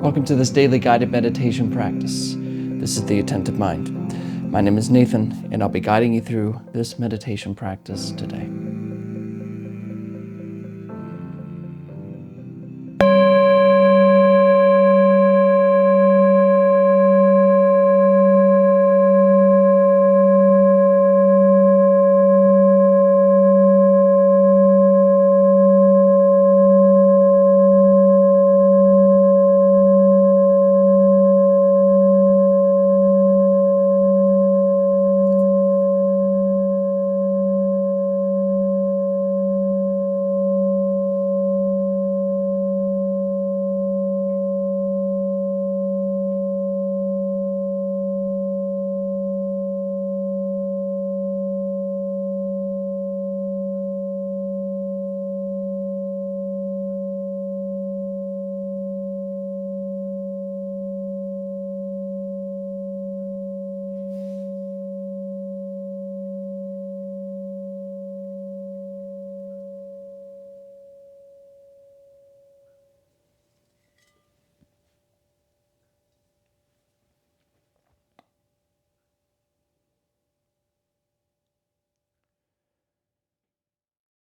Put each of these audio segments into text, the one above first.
Welcome to this daily guided meditation practice. This is the Attentive Mind. My name is Nathan, and I'll be guiding you through this meditation practice today.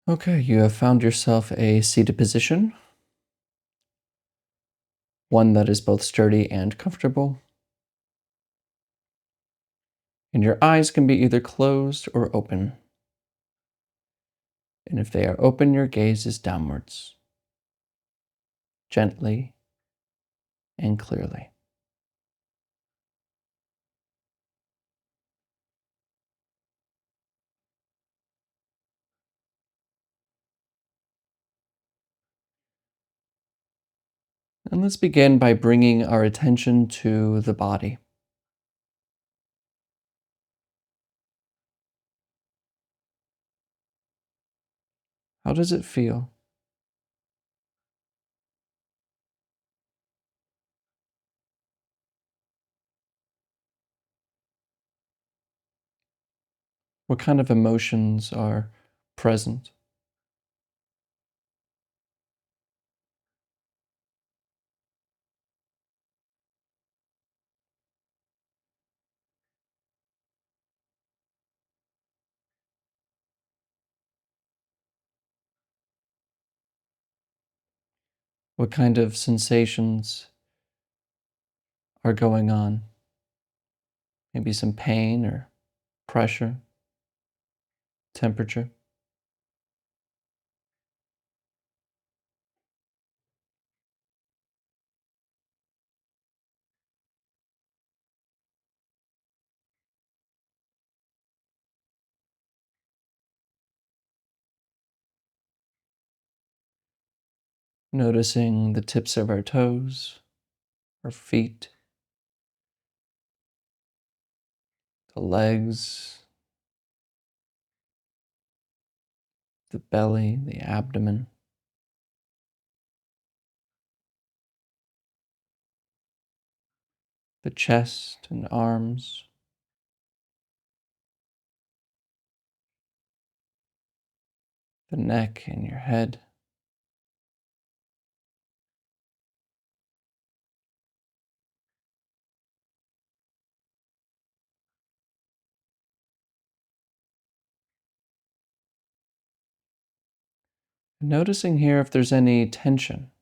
Okay, you have found yourself a seated position, one that is both sturdy and comfortable. And your eyes can be either closed or open. And if they are open, your gaze is downwards, gently and clearly. And let's begin by bringing our attention to the body. How does it feel? What kind of emotions are present? What kind of sensations are going on? Maybe some pain or pressure, temperature. Noticing the tips of our toes, our feet, the legs, the belly, the abdomen, the chest and arms, the neck and your head. Noticing here if there's any tension,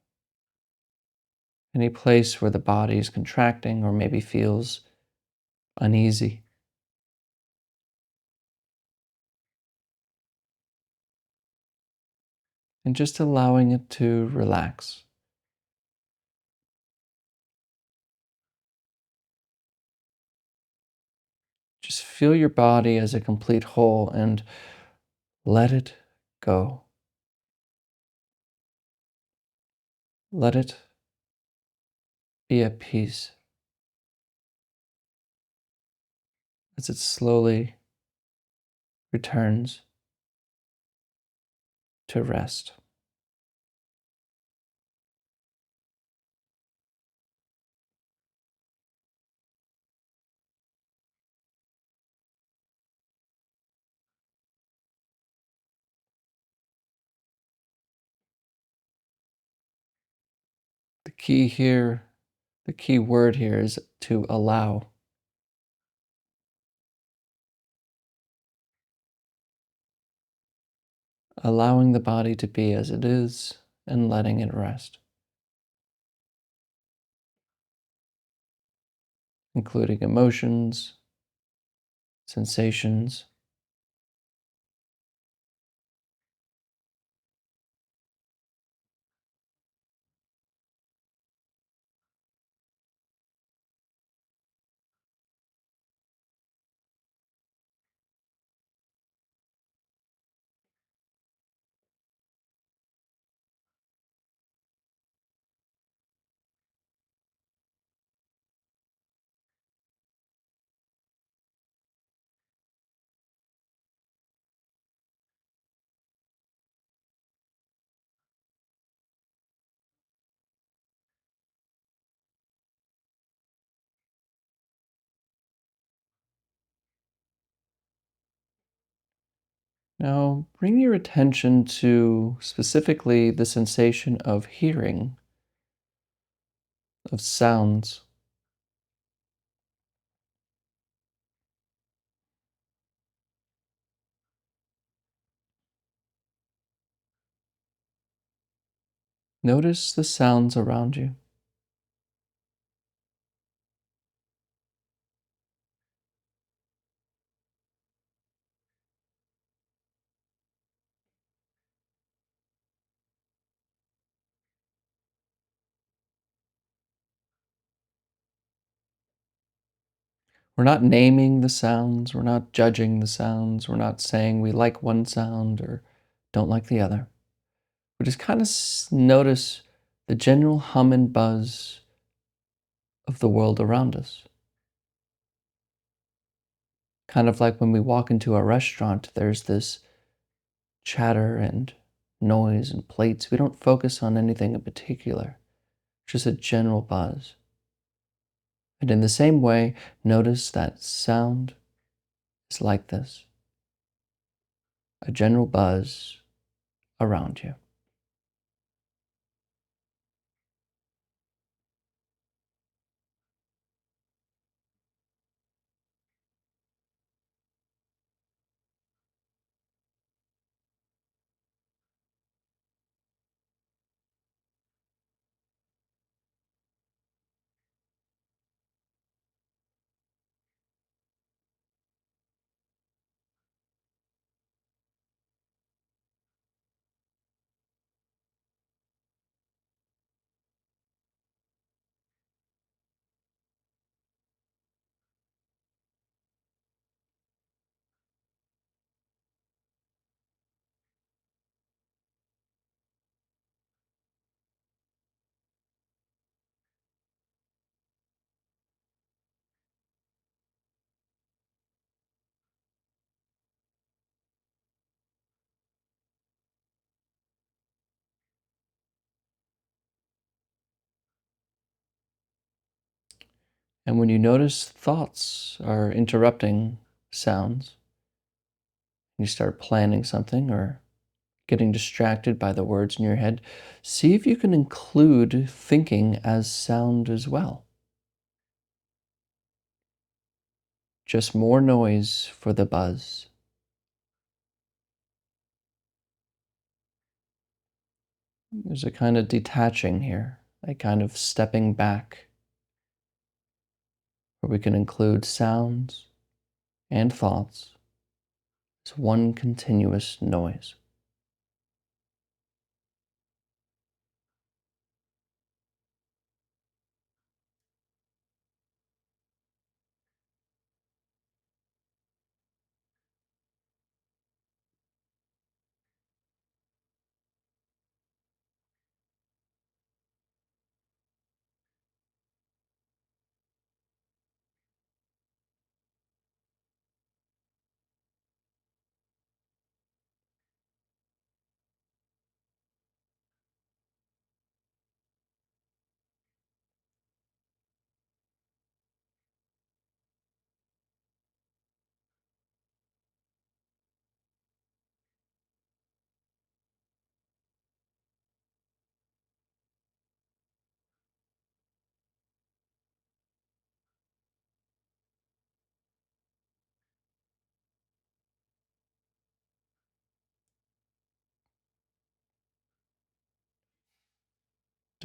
any place where the body is contracting or maybe feels uneasy. And just allowing it to relax. Just feel your body as a complete whole and let it go. Let it be at peace as it slowly returns to rest. The key here The key word here is to allow, allowing the body to be as it is and letting it rest, including emotions, sensations. Now, bring your attention to specifically the sensation of hearing, of sounds. Notice the sounds around you. We're not naming the sounds, we're not judging the sounds, we're not saying we like one sound or don't like the other. We just kind of notice the general hum and buzz of the world around us. Kind of like when we walk into a restaurant, there's this chatter and noise and plates. We don't focus on anything in particular, just a general buzz. And in the same way, notice that sound is like this, a general buzz around you. And when you notice thoughts are interrupting sounds, you start planning something or getting distracted by the words in your head, see if you can include thinking as sound as well. Just more noise for the buzz. There's a kind of detaching here, a kind of stepping back, where we can include sounds and thoughts as one continuous noise.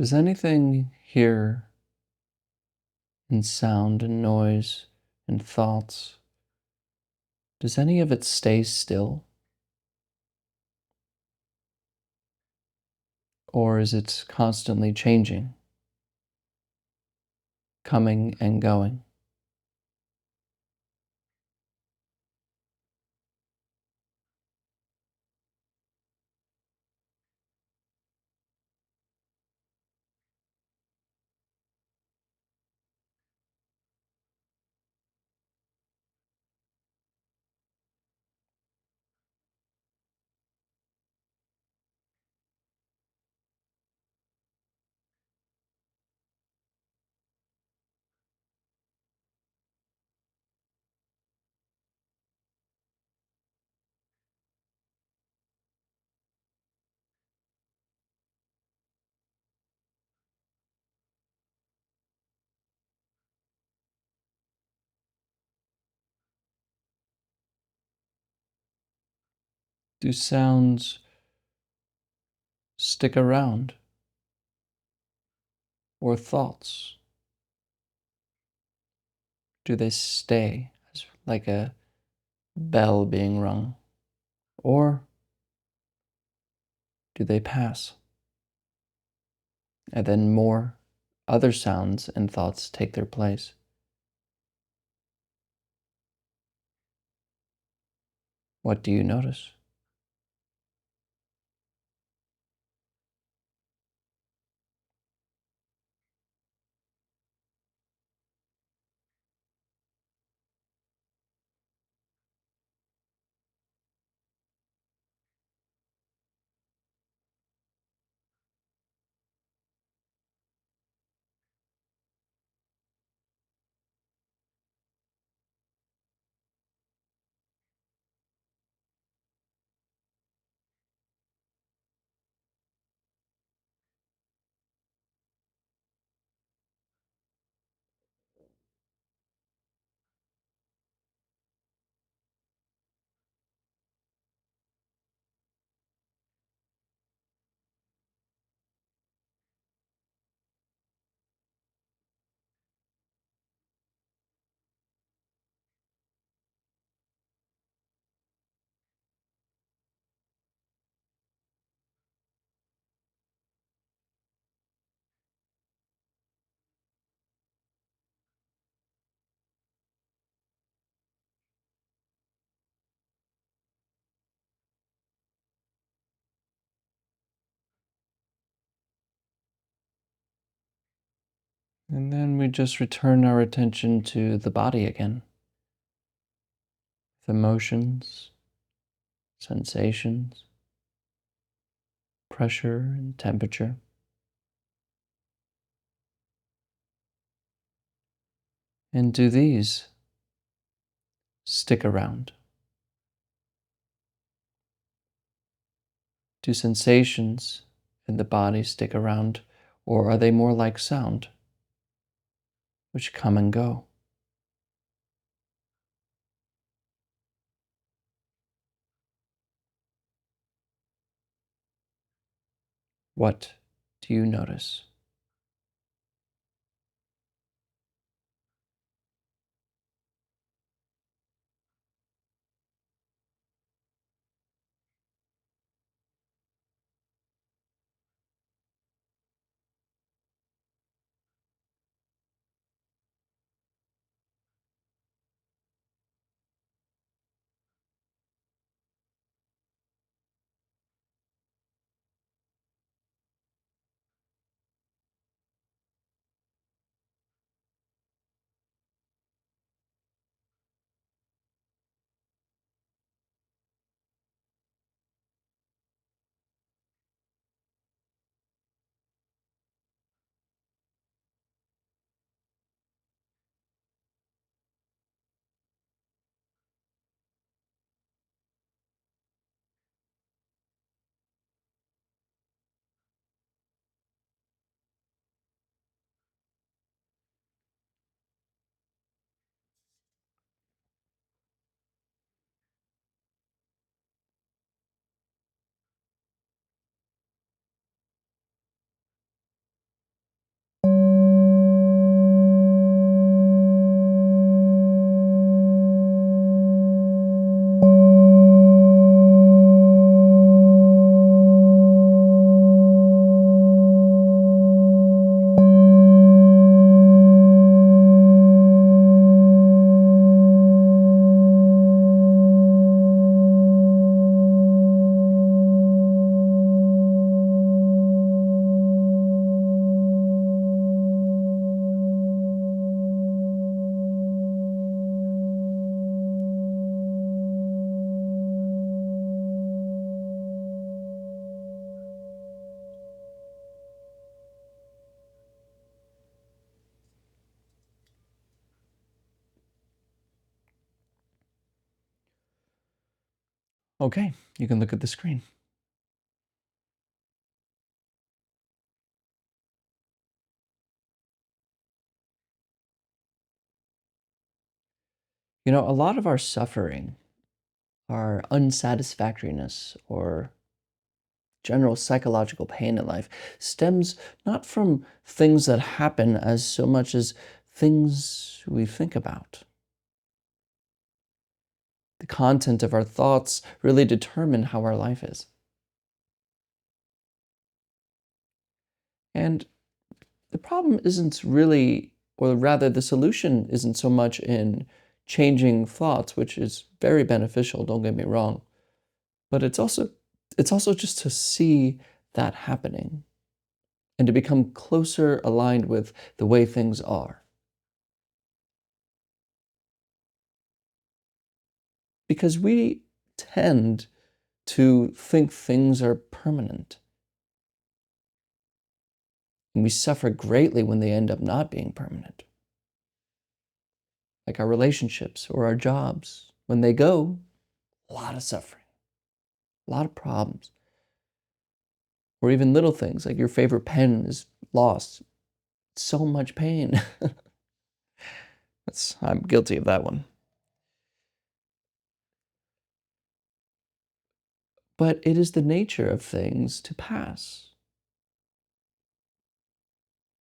Does anything here in sound and noise and thoughts, does any of it stay still? Or is it constantly changing, coming and going? Do sounds stick around? Or thoughts? Do they stay as like a bell being rung? Or do they pass? And then more other sounds and thoughts take their place? What do you notice? And then we just return our attention to the body again, with emotions, sensations, pressure, and temperature. And do these stick around? Do sensations in the body stick around, or are they more like sound, which come and go? What do you notice? Okay, you can look at the screen. A lot of our suffering, our unsatisfactoriness, or general psychological pain in life stems not from things that happen as so much as things we think about. The content of our thoughts really determine how our life is. And the problem isn't really, or rather, the solution isn't so much in changing thoughts, which is very beneficial, don't get me wrong, but it's also just to see that happening and to become closer aligned with the way things are. Because we tend to think things are permanent. And we suffer greatly when they end up not being permanent. Like our relationships or our jobs. When they go, a lot of suffering, a lot of problems. Or even little things like your favorite pen is lost. So much pain. I'm guilty of that one. But it is the nature of things to pass.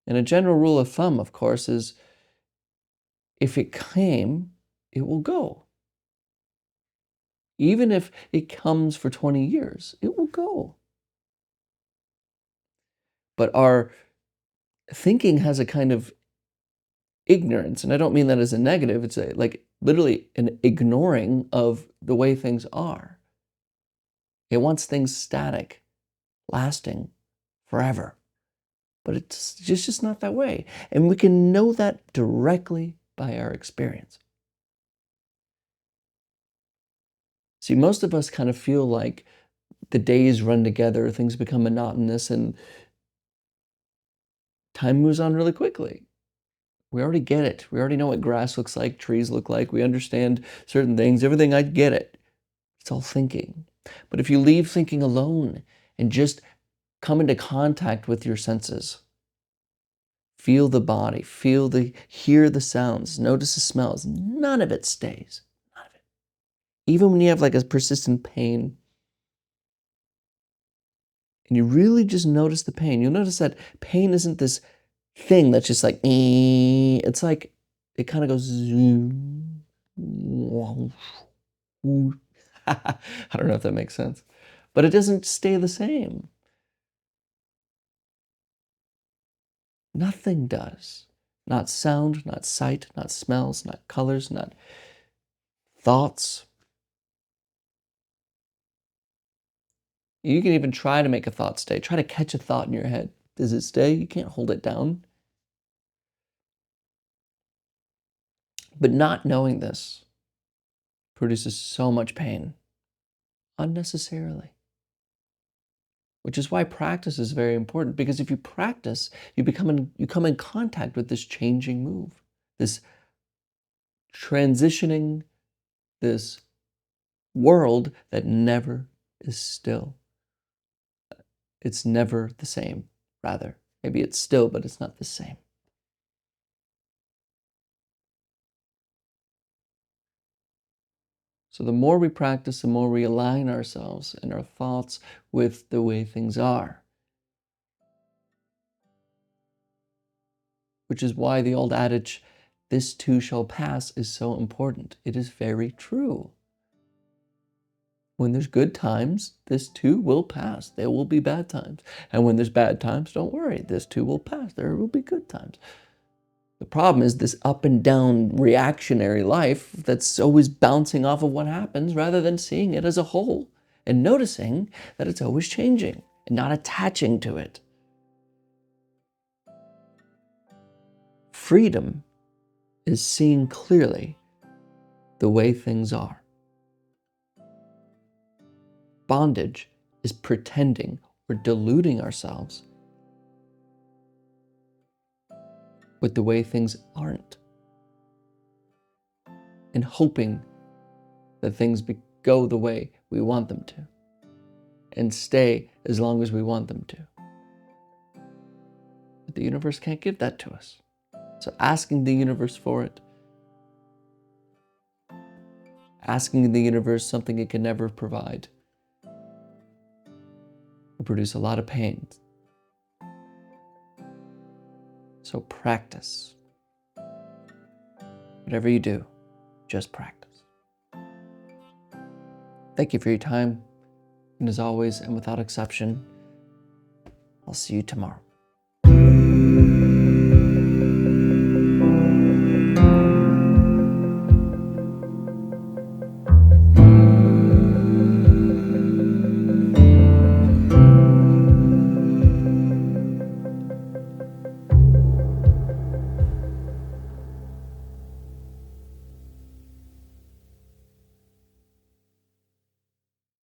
And a general rule of thumb, of course, is if it came, it will go. Even if it comes for 20 years, it will go. But our thinking has a kind of ignorance, and I don't mean that as a negative, it's like literally an ignoring of the way things are. It wants things static, lasting forever. But it's just not that way. And we can know that directly by our experience. See, most of us kind of feel like the days run together, things become monotonous, and time moves on really quickly. We already get it. We already know what grass looks like, trees look like. We understand certain things. Everything, I get it. It's all thinking. But if you leave thinking alone and just come into contact with your senses, feel the body, hear the sounds, notice the smells, none of it stays. None of it. Even when you have like a persistent pain, and you really just notice the pain, you'll notice that pain isn't this thing that's just like, it's like, it kind of goes zoom. I don't know if that makes sense, but it doesn't stay the same. Nothing does. Not sound, not sight, not smells, not colors, not thoughts. You can even try to make a thought stay. Try to catch a thought in your head. Does it stay? You can't hold it down. But not knowing this produces so much pain unnecessarily. Which is why practice is very important, because if you practice, you come in contact with this changing move, this transitioning, this world that never is still. It's never the same, rather. Maybe it's still, but it's not the same. So the more we practice, the more we align ourselves and our thoughts with the way things are. Which is why the old adage, this too shall pass, is so important. It is very true. When there's good times, this too will pass. There will be bad times. And when there's bad times, don't worry, this too will pass. There will be good times. The problem is this up and down reactionary life that's always bouncing off of what happens rather than seeing it as a whole and noticing that it's always changing and not attaching to it. Freedom is seeing clearly the way things are. Bondage is pretending or deluding ourselves with the way things aren't and hoping that things go the way we want them to and stay as long as we want them to. But the universe can't give that to us. So asking the universe for it, asking the universe something it can never provide, will produce a lot of pain. So practice. Whatever you do, just practice. Thank you for your time. And as always, and without exception, I'll see you tomorrow.